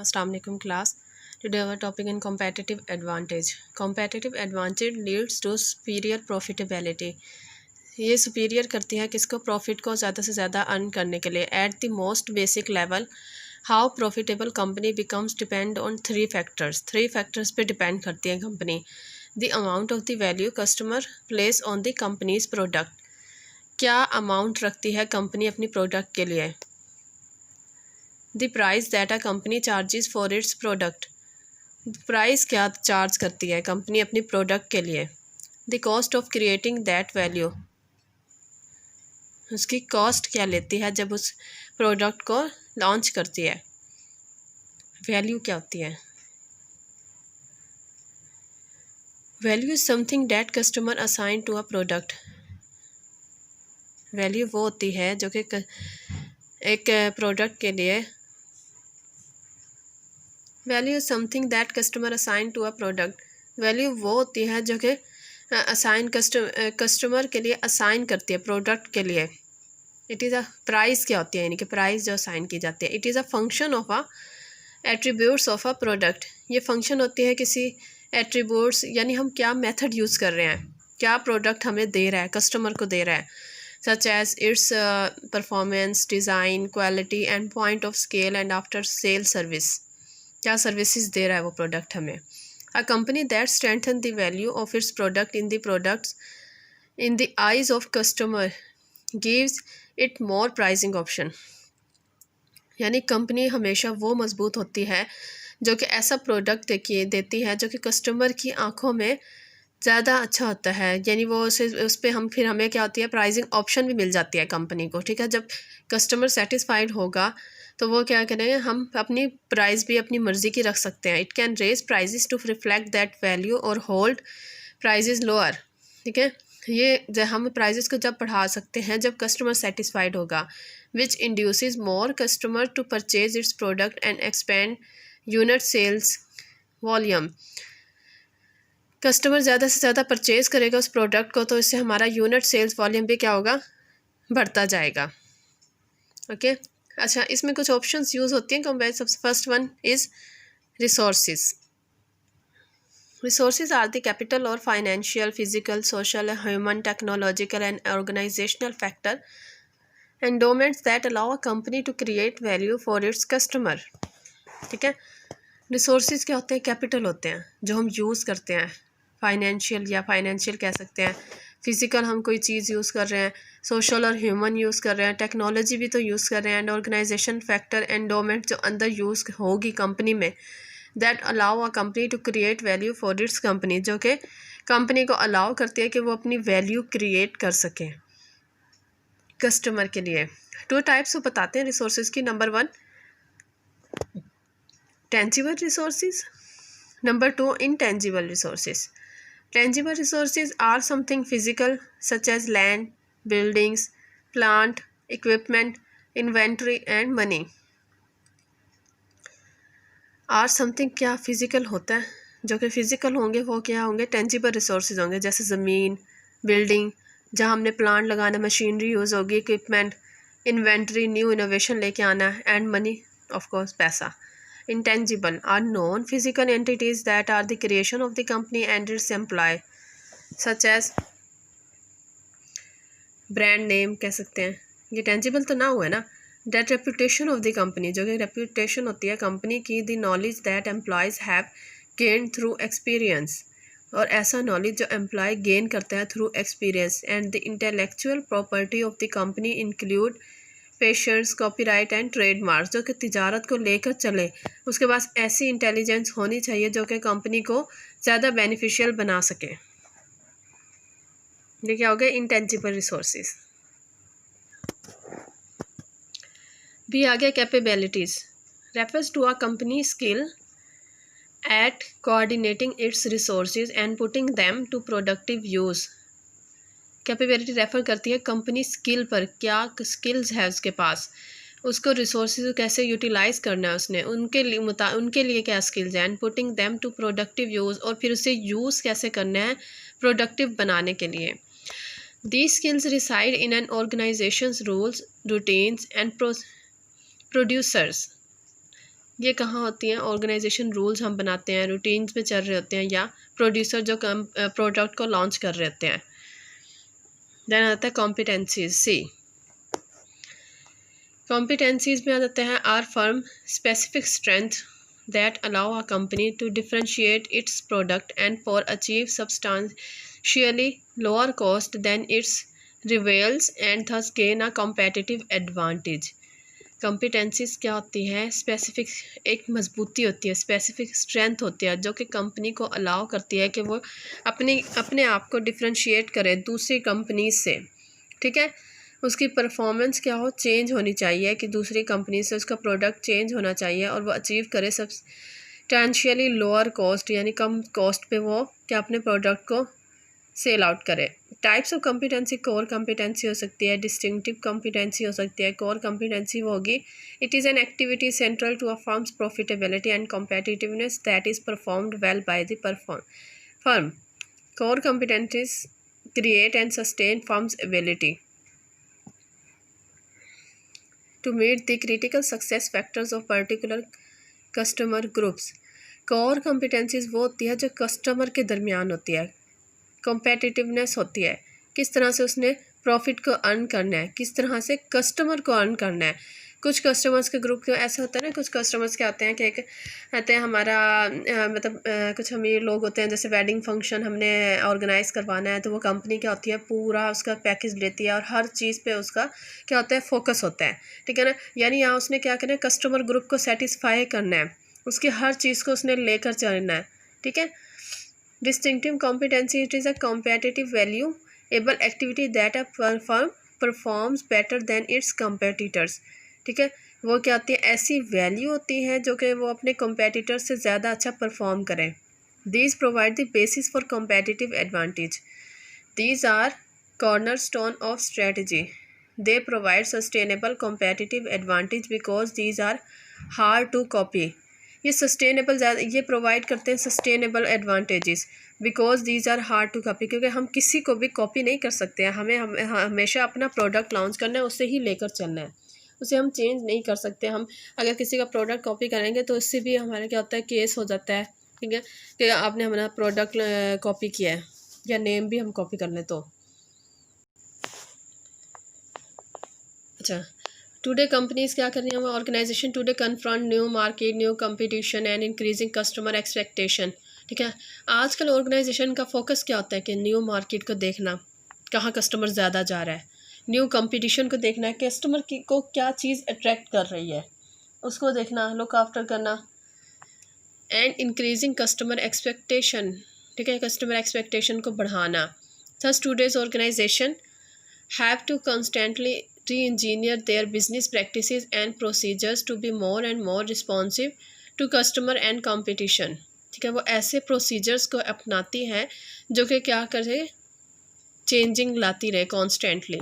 अस्सलाम वालेकुम class. Today our topic in competitive advantage. Competitive advantage leads to superior profitability. ये superior करती है किसको? प्रॉफिट को ज़्यादा से ज़्यादा अर्न करने के लिए. At the most basic level, how profitable company becomes depend on three factors. Three factors पे depend करती है company. The amount of the value customer place on the company's product. क्या अमाउंट रखती है कंपनी अपनी प्रोडक्ट के लिए? The price that a company charges for its product. Price क्या चार्ज करती है कंपनी अपनी प्रोडक्ट के लिए? The cost of creating that value. उसकी कॉस्ट क्या लेती है जब उस प्रोडक्ट को लॉन्च करती है? वैल्यू क्या होती है? Value is something that customer assign to a product. Value वो होती है जो कि एक प्रोडक्ट के लिए. Value is something that customer assign to a product. Value वो होती है जो कि असाइन कस्टमर के लिए असाइन करती है प्रोडक्ट के लिए. इट इज़ अ प्राइस क्या होती है, यानी कि प्राइस जो असाइन की जाती है. It is a function of a attributes of a product. ये फंक्शन होती है किसी एट्रीब्यूट्स, यानी हम क्या मेथड यूज़ कर रहे हैं, क्या प्रोडक्ट हमें दे रहा है, कस्टमर को दे रहा है. Such as its performance, design, quality and point of scale and after sale service. क्या सर्विसेज दे रहा है वो प्रोडक्ट हमें. A company that strengthen the value of its product in the products in the eyes of customer gives it more pricing option. यानी company हमेशा वो मजबूत होती है जो कि ऐसा प्रोडक्ट देती है जो कि कस्टमर की आंखों में ज़्यादा अच्छा होता है. यानी वो उस पर हमें क्या होती है, प्राइसिंग ऑप्शन भी मिल जाती है कंपनी को. ठीक है, जब कस्टमर सेटिस्फाइड होगा तो वो क्या करेंगे, हम अपनी प्राइस भी अपनी मर्ज़ी की रख सकते हैं. It can raise prices to reflect that value और होल्ड प्राइजेस लोअर. ठीक है, ये हम प्राइजेस को जब बढ़ा सकते हैं जब कस्टमर सेटिस्फाइड होगा. Which induces more customer to purchase its product and expand unit sales volume. Customer ज़्यादा से ज़्यादा परचेज़ करेगा उस प्रोडक्ट को तो इससे हमारा यूनिट सेल्स वॉल्यूम भी क्या होगा, बढ़ता जाएगा. ओके अच्छा, इसमें कुछ ऑप्शंस यूज़ होती हैं कंपेयर. सबसे first one is resources. Resources are the capital और financial, physical, social, human, technological and organisational factor endowments that allow a company to create value for its customer. ठीक है, resources क्या होते हैं? Capital होते हैं जो हम यूज़ करते हैं. फाइनेंशियल कह सकते हैं. फिज़िकल हम कोई चीज़ यूज़ कर रहे हैं. सोशल और ह्यूमन यूज़ कर रहे हैं. टेक्नोलॉजी भी तो यूज़ कर रहे हैं. एंड ऑर्गेनाइजेशन फैक्टर, एंडोमेंट जो अंदर यूज़ होगी कंपनी में, that allow a company to create value for its company, जो कि कंपनी को अलाउ करती है कि वो अपनी वैल्यू क्रिएट कर सकें कस्टमर के लिए. टू टाइप्स वो बताते हैं रिसोर्सेज की. Number one, tangible resources. Number two, intangible resources. Tangible resources are something physical such as land, buildings, plant, equipment, inventory and money. Are something क्या फिजिकल होता है, जो कि फिजिकल होंगे वो क्या होंगे, tangible resources होंगे. जैसे ज़मीन, बिल्डिंग जहाँ हमने प्लांट लगाना, मशीनरी यूज़ होगी, इक्विपमेंट, इन्वेंट्री न्यू इनोवेशन लेके आना, एंड मनी ऑफ कोर्स पैसा. Intangible are non-physical entities that are the creation of the company and its employee, such as brand name कह सकते हैं. ये tangible तो ना हुआ ना. That reputation of the company, जो कि reputation होती है कंपनी की. The knowledge that employees have gained through experience, और ऐसा knowledge जो employee gain करता है through experience. And the intellectual property of the company include patients, copyright and trademark, जो कि तिजारत को लेकर चले. उसके पास ऐसी इंटेलिजेंस होनी चाहिए जो कि कंपनी को ज़्यादा बेनिफिशियल बना सके. ये क्या हो गए, इंटेंजिबल रिसोर्सेज. भी आ गया capabilities. Refers to a company skill at coordinating its resources and putting them to productive use. Capability refer करती है कंपनी स्किल पर, क्या स्किल्स है उसके पास, उसको रिसोर्सेज कैसे यूटिलाइज़ करना है उसने, उनके लिए क्या स्किल्स हैं. And putting them to productive use, और फिर उसे यूज़ कैसे करना है प्रोडक्टिव बनाने के लिए. These skills reside in an organisations rules, routines and producers. ये कहाँ होती हैं? ऑर्गेनाइजेशन रूल्स हम बनाते हैं, रूटीन्स में चल रहे होते हैं, या प्रोड्यूसर जो प्रोडक्ट को लॉन्च कर रहे होते हैं। देन आता है कॉम्पिटेंसीज। सी कॉम्पिटेंसीज में आ जाते हैं are firm specific strength that allow a company to differentiate its product and for achieve substantially lower cost than its rivals and thus gain a competitive advantage। Competencies क्या होती है? Specific एक मजबूती होती है, स्पेसिफिक स्ट्रेंथ होती है जो कि कंपनी को अलाउ करती है कि वो अपने आप को डिफ्रेंशिएट करे दूसरी कंपनी से। ठीक है, उसकी परफॉर्मेंस क्या हो? चेंज होनी चाहिए कि दूसरी कंपनी से उसका प्रोडक्ट चेंज होना चाहिए और वो अचीव करे सब्सटेंशियली लोअर कॉस्ट, यानी कम कॉस्ट पे वो क्या अपने प्रोडक्ट को सेल आउट करे। Types of competency, core competency हो सकती है, डिस्टिंक्टिव कॉम्पिटेंसी हो सकती है। कोर कॉम्पिटेंसी वो होगी, it is an activity central to a firm's profitability and competitiveness that is performed well by the firm. Core competencies create and sustain firm's ability to meet the critical success factors of particular customer groups। Core competencies वो होती है जो customer के दरमियान होती है। Competitiveness होती है, किस तरह से उसने प्रॉफिट को अर्न करना है, किस तरह से कस्टमर को अर्न करना है। कुछ कस्टमर्स के ग्रुप के ऐसा होता है ना, कुछ कस्टमर्स क्या होते हैं कि कहते हैं हमारा कुछ अमीर लोग होते हैं, जैसे वेडिंग फंक्शन हमने ऑर्गेनाइज़ करवाना है तो वो कंपनी क्या होती है पूरा उसका पैकेज लेती है और हर चीज़ पे उसका क्या होता है फोकस होता है। ठीक है ना, यानी यहाँ उसने क्या करना है, कस्टमर ग्रुप को सेटिस्फाई करना है, उसकी हर चीज़ को उसने लेकर चलना है। ठीक है, distinctive competency, it is a competitive value able activity that a firm performs better than it's competitors. ठीक है, वो क्या होती है? ऐसी वैल्यू होती है जो कि वो अपने कॉम्पिटिटर से ज़्यादा अच्छा परफॉर्म करें। These provide the basis for competitive advantage. These are cornerstone of strategy. They provide sustainable competitive advantage because these are hard to copy. ये सस्टेनेबल ये प्रोवाइड करते हैं sustainable advantages because these are hard to copy, क्योंकि हम किसी को भी copy नहीं कर सकते हैं। हमें हमेशा अपना प्रोडक्ट लॉन्च करना है, उससे ही लेकर चलना है, उसे हम चेंज नहीं कर सकते। हम अगर किसी का प्रोडक्ट कॉपी करेंगे तो इससे भी हमारा क्या होता है, केस हो जाता है। ठीक है, कि आपने हमारा प्रोडक्ट कॉपी किया है या नेम भी हम कॉपी कर लें तो। अच्छा, टुडे कंपनीज क्या कर रही हैं? Organisation today confront new market, new competition and increasing customer expectation. ठीक है, आजकल ऑर्गेनाइजेशन का फोकस क्या होता है कि न्यू मार्केट को देखना, कहाँ कस्टमर ज़्यादा जा रहा है, न्यू कंपटीशन को देखना है, कस्टमर को क्या चीज़ अट्रैक्ट कर रही है उसको देखना, लुक आफ्टर करना, एंड इंक्रीजिंग कस्टमर एक्सपेक्टेशन। ठीक है, कस्टमर एक्सपेक्टेशन को बढ़ाना। Thus today's organisation have to constantly re-engineer their business practices and procedures to be more and more responsive to customer and competition। ठीक है, वो ऐसे प्रोसीजर्स को अपनाती है जो कि क्या करे, चेंजिंग लाती रहे कॉन्स्टेंटली।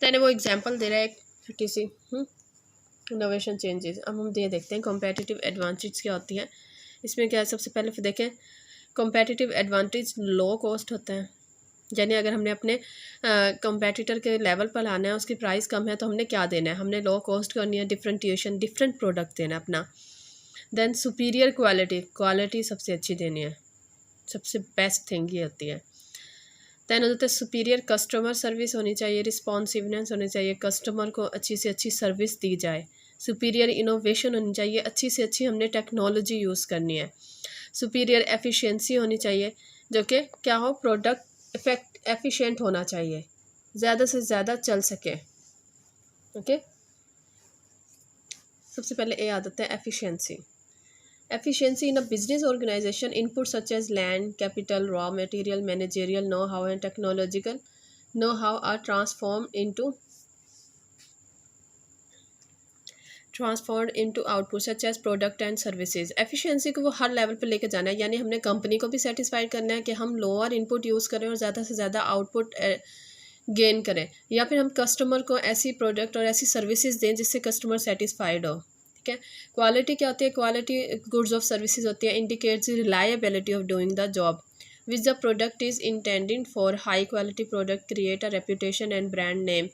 मैंने वो एग्जांपल दे रहा है एक छोटी सी इनोवेशन चेंजेस। अब हम ये देखते हैं कॉम्पिटिटिव एडवांटेज क्या होती है। इसमें क्या है, सबसे पहले देखें कॉम्पिटिटिव एडवांटेज लो कॉस्ट होता है, यानी अगर हमने अपने कॉम्पिटिटर के लेवल पर लाना है, उसकी प्राइस कम है तो हमने क्या देना है, हमने लो कॉस्ट करनी है, डिफरेंटिएशन, डिफरेंट प्रोडक्ट देना अपना। देन सुपीरियर क्वालिटी, क्वालिटी सबसे अच्छी देनी है, सबसे बेस्ट थिंग ये होती है। दैन हो जाता है सुपीरियर कस्टमर सर्विस होनी चाहिए, रिस्पॉन्सिवनेस होनी चाहिए, कस्टमर को अच्छी से अच्छी सर्विस दी जाए। सुपीरियर इनोवेशन होनी चाहिए, अच्छी से अच्छी हमने टेक्नोलॉजी यूज़ करनी है। सुपीरियर एफिशिएंसी होनी चाहिए, जो कि क्या हो, प्रोडक्ट एफिशिएंट होना चाहिए, ज़्यादा से ज़्यादा चल सके। ओके, सबसे पहले ए आ जाता है efficiency. Efficiency in a business organization, inputs such as land, capital, raw material, managerial know-how and technological know-how are transformed into output such as product and services। Efficiency को वो हर लेवल पे लेके जाना है, यानी हमने कंपनी को भी सेटिस्फाइड करना है कि हम लोअर इनपुट यूज़ करें और ज़्यादा से ज़्यादा आउटपुट गेन करें, या फिर हम कस्टमर को ऐसी प्रोडक्ट और ऐसी सर्विसेज दें जिससे कस्टमर सेटिस्फाइड हो। ठीक है, क्वालिटी क्या होती है, क्वालिटी गुड्स ऑफ सर्विसेज होती है, indicates reliability of doing the job which the product is intended for. High quality product create a reputation and brand name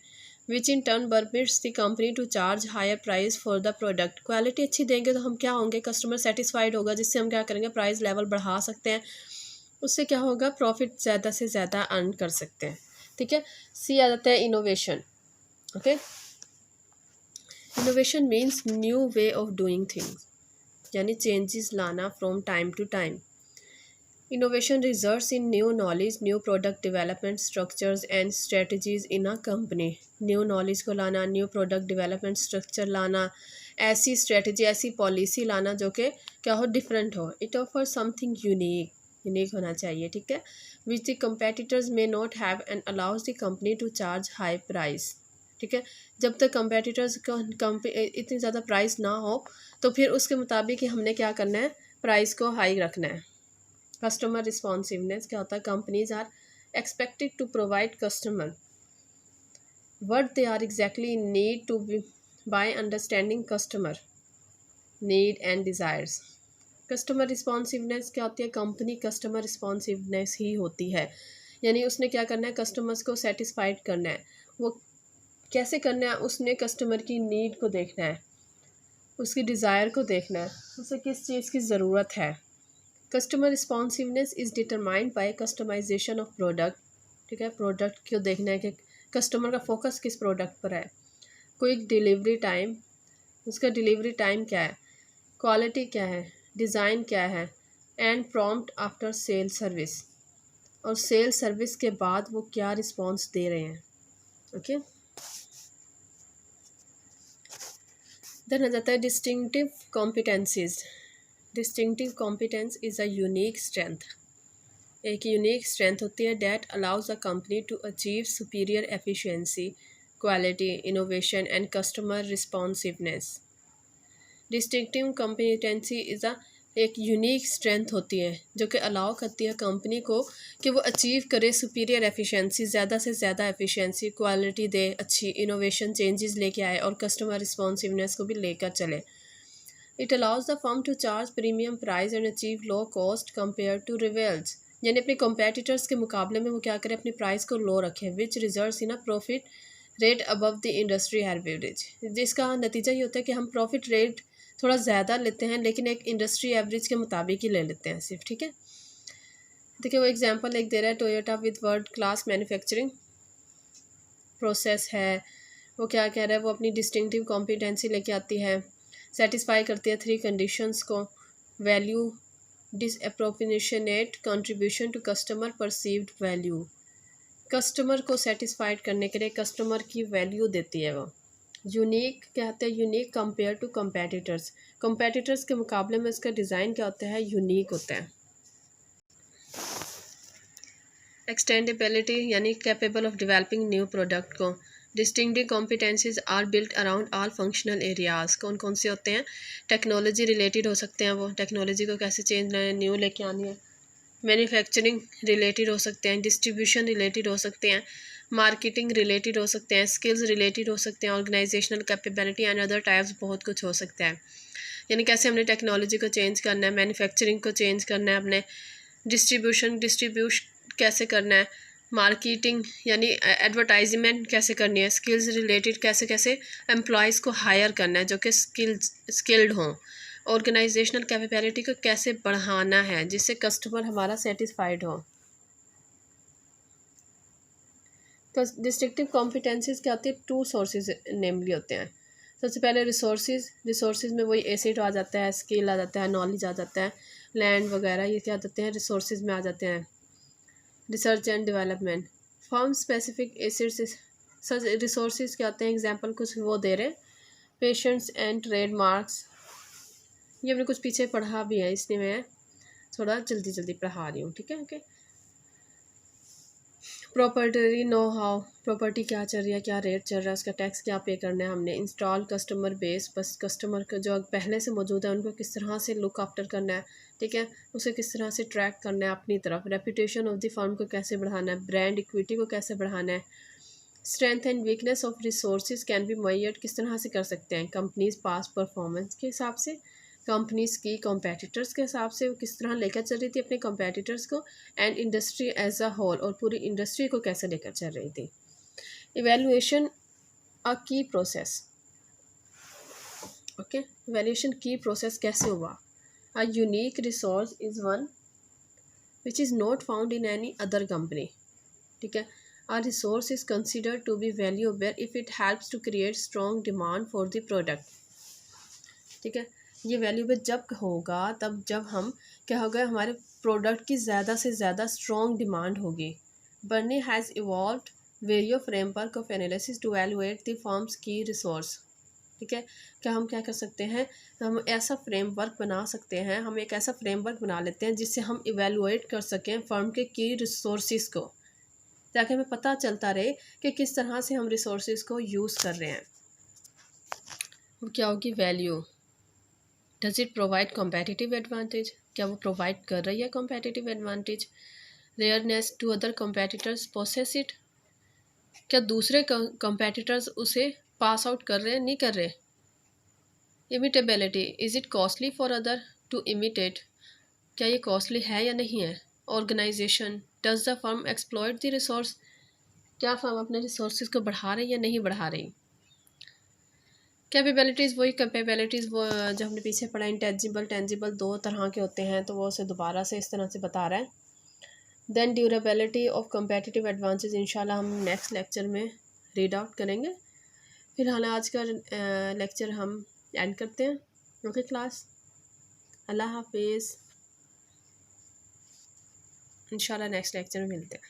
which in turn permits the company to charge higher price for the product. Quality अच्छी देंगे तो हम क्या होंगे, customer satisfied होगा, जिससे हम क्या करेंगे, प्राइस लेवल बढ़ा सकते हैं, उससे क्या होगा, प्रॉफिट ज़्यादा से ज़्यादा अर्न कर सकते हैं। ठीक है, सी आ जाता है innovation. Okay, innovation means new way of doing things, यानी चेंजेस लाना from time to time. Innovation results in new knowledge, new product development structures and strategies in a company। New knowledge को लाना, न्यू प्रोडक्ट डेवलपमेंट स्ट्रक्चर लाना, ऐसी strategy, ऐसी policy लाना जो कि क्या हो, डिफरेंट हो। इट ऑफर समथिंग यूनिक होना चाहिए। ठीक है, which the competitors may not have and allows the company to charge high price. ठीक है, जब तक कंपेटिटर्स का इतनी ज़्यादा प्राइस ना हो तो फिर उसके मुताबिक ही हमने क्या करना है, प्राइस को हाई रखना है। कस्टमर रिस्पॉन्सिवनेस क्या होता है, companies are expected to provide customer what they are exactly in need to be by understanding customer need and desires। Customer responsiveness क्या होती है, कंपनी कस्टमर रिस्पॉन्सिवनेस ही होती है, यानी उसने क्या करना है, कस्टमर्स को सेटिस्फाइड करना है। वो कैसे करना है, उसने कस्टमर की नीड को देखना है, उसकी डिज़ायर को देखना है, उसे किस चीज़ की ज़रूरत है। Customer responsiveness is determined by customisation of product. ठीक है, प्रोडक्ट को देखना है कि कस्टमर का फोकस किस प्रोडक्ट पर है। क्विक डिलीवरी टाइम, उसका डिलीवरी टाइम क्या है, क्वालिटी क्या है, डिज़ाइन क्या है, and prompt after sale service, और सेल सर्विस के बाद वो क्या रिस्पॉन्स दे रहे हैं। ओके, देन आ जाता है distinctive competencies. Distinctive competence is a unique strength, एक यूनिक स्ट्रेंथ होती है that allows a company to achieve superior efficiency, quality, innovation and customer responsiveness. Distinctive competency is a एक यूनिक स्ट्रेंथ होती है जो कि अलाउ करती है कंपनी को कि वो अचीव करे सुपीरियर एफिशिएंसी, ज़्यादा से ज़्यादा एफिशिएंसी, क्वालिटी दे अच्छी, इनोवेशन चेंजेस लेके आए और कस्टमर रिस्पॉन्सिवनेस को भी लेकर चले। It allows the firm to charge premium price and achieve low cost compare to rivals, यानी अपने कॉम्पेटिटर्स के मुकाबले में वो क्या करें, अपनी प्राइस को लो रखें, which results in a profit rate above the industry average. जिसका नतीजा ये होता है कि हम प्रॉफिट रेट थोड़ा ज़्यादा लेते हैं लेकिन एक इंडस्ट्री एवरेज के मुताबिक ही ले लेते हैं सिर्फ। ठीक है, देखिए वो एग्जांपल एक दे रहा है, Toyota with world class manufacturing process है। वो क्या कह रहा है, वो अपनी डिस्टिंक्टिव कॉम्पिटेंसी लेके आती है, सेटिस्फाई करती है 3 कंडीशंस को, value, disproportionate contribution to customer perceived value. Customer को सेटिस्फाइड करने के लिए कस्टमर की वैल्यू देती है वो। यूनिक कहते हैं, unique compare to competitors, competitors के मुकाबले में इसका डिज़ाइन क्या होता है, यूनिक होता है। एक्सटेंडेबिलिटी यानी capable of developing new product को। Distinctive competencies are built around all functional areas. कौन कौन से होते हैं, टेक्नोलॉजी रिलेटेड हो सकते हैं, वो टेक्नोलॉजी को कैसे चेंज न्यू लेके आनी है, मैन्युफैक्चरिंग रिलेटेड हो सकते हैं, डिस्ट्रीब्यूशन रिलेटेड हो सकते हैं, मार्केटिंग रिलेटेड हो सकते हैं, स्किल्स रिलेटेड हो सकते हैं, organisational capability and other types, बहुत कुछ हो सकता है। यानी कैसे हमने टेक्नोलॉजी को चेंज करना है, मैन्युफैक्चरिंग को चेंज करना है, अपने डिस्ट्रीब्यूशन कैसे करना है, मार्केटिंग यानी एडवर्टाइजमेंट कैसे करनी है, स्किल्स रिलेटेड कैसे कैसे एम्प्लॉयज़ को हायर करना है जो कि स्किल्ड हों, ऑर्गेनाइजेशनल कैपेबिलिटी को कैसे बढ़ाना है जिससे कस्टमर हमारा सेटिस्फाइड हो। डिस्ट्रिक्टिव कॉम्पिटेंसीज क्या होती है, 2 सोर्सेज नेमली होते हैं। सबसे पहले रिसोर्सेज में वही एसिड आ जाता है, स्किल आ जाता है, नॉलेज आ जाता है, लैंड वगैरह ये क्या जाते हैं, रिसोर्सेज में आ जाते हैं। Research and development, form specific acids, such resources क्या होते हैं, एग्जांपल कुछ वो दे रहे हैं, पेशेंट्स एंड ट्रेडमार्क्स, ये हमने कुछ पीछे पढ़ा भी है इसलिए मैं थोड़ा जल्दी पढ़ा रही हूँ। ठीक है, okay. Property know how, property क्या चल रही है, क्या रेट चल रहा है, उसका टैक्स क्या पे करना है हमने। इंस्टॉल कस्टमर बेस, बस कस्टमर का जो पहले से मौजूद है उनको किस तरह से लुक आफ्टर करना है, ठीक है, उसे किस तरह से ट्रैक करना है अपनी तरफ। रेपुटेशन ऑफ द फर्म को कैसे बढ़ाना है, ब्रांड इक्विटी को कैसे बढ़ाना है। Strength and weakness of resources can be measured, किस तरह से कर सकते हैं, कंपनीज पास परफॉर्मेंस के हिसाब से, कंपनीज की कॉम्पेटिटर्स के हिसाब से वो किस तरह लेकर चल रही थी अपने कॉम्पेटिटर्स को, and industry as a whole, और पूरी इंडस्ट्री को कैसे लेकर चल रही थी। इवेलुएशन अ की प्रोसेस। ओके, वैल्यूएशन की प्रोसेस कैसे हुआ? A unique resource is one which is not found in any other company. ठीक है, a resource is considered to be valuable if it helps to create strong demand for the product. ठीक है, ये valuable जब होगा तब जब हम क्या होगा, हमारे प्रोडक्ट की ज़्यादा से ज़्यादा स्ट्रॉन्ग डिमांड होगी। Barney has evolved VRIO framework of analysis to evaluate the firms की रिसोर्स। ठीक है, क्या हम क्या कर सकते हैं, हम ऐसा फ्रेमवर्क बना सकते हैं, हम एक ऐसा फ्रेमवर्क बना लेते हैं जिससे हम इवेलुएट कर सकें फर्म के की रिसोर्सिस को, ताकि हमें पता चलता रहे कि किस तरह से हम रिसोर्सिस को यूज़ कर रहे हैं। अब क्या होगी value? Does it provide competitive advantage? क्या वो प्रोवाइड कर रही है competitive advantage? Rareness to other competitors possess it? क्या दूसरे कॉम्पिटिटर्स उसे पास आउट कर रहे हैं, नहीं कर रहे? Imitability, is it costly for other to imitate? क्या ये कॉस्टली है या नहीं है? Organisation, does the firm exploit the resource? क्या फर्म अपने रिसोर्सेज को बढ़ा रही या नहीं बढ़ा रही? कैपेबिलिटीज़, वही कैपेबिलिटीज़ वो जो हमने पीछे पढ़ा, इंटेंजिबल टेंजिबल दो तरह के होते हैं, तो वो उसे दोबारा से इस तरह से बता रहा है। Then durability of competitive advantage इंशाल्लाह हम नेक्स्ट लेक्चर में रीड आउट करेंगे। फिलहाल आज का लेक्चर हम एंड करते हैं। ओके क्लास, अल्लाह हाफिज़, इंशाल्लाह नेक्स्ट लेक्चर में मिलते हैं।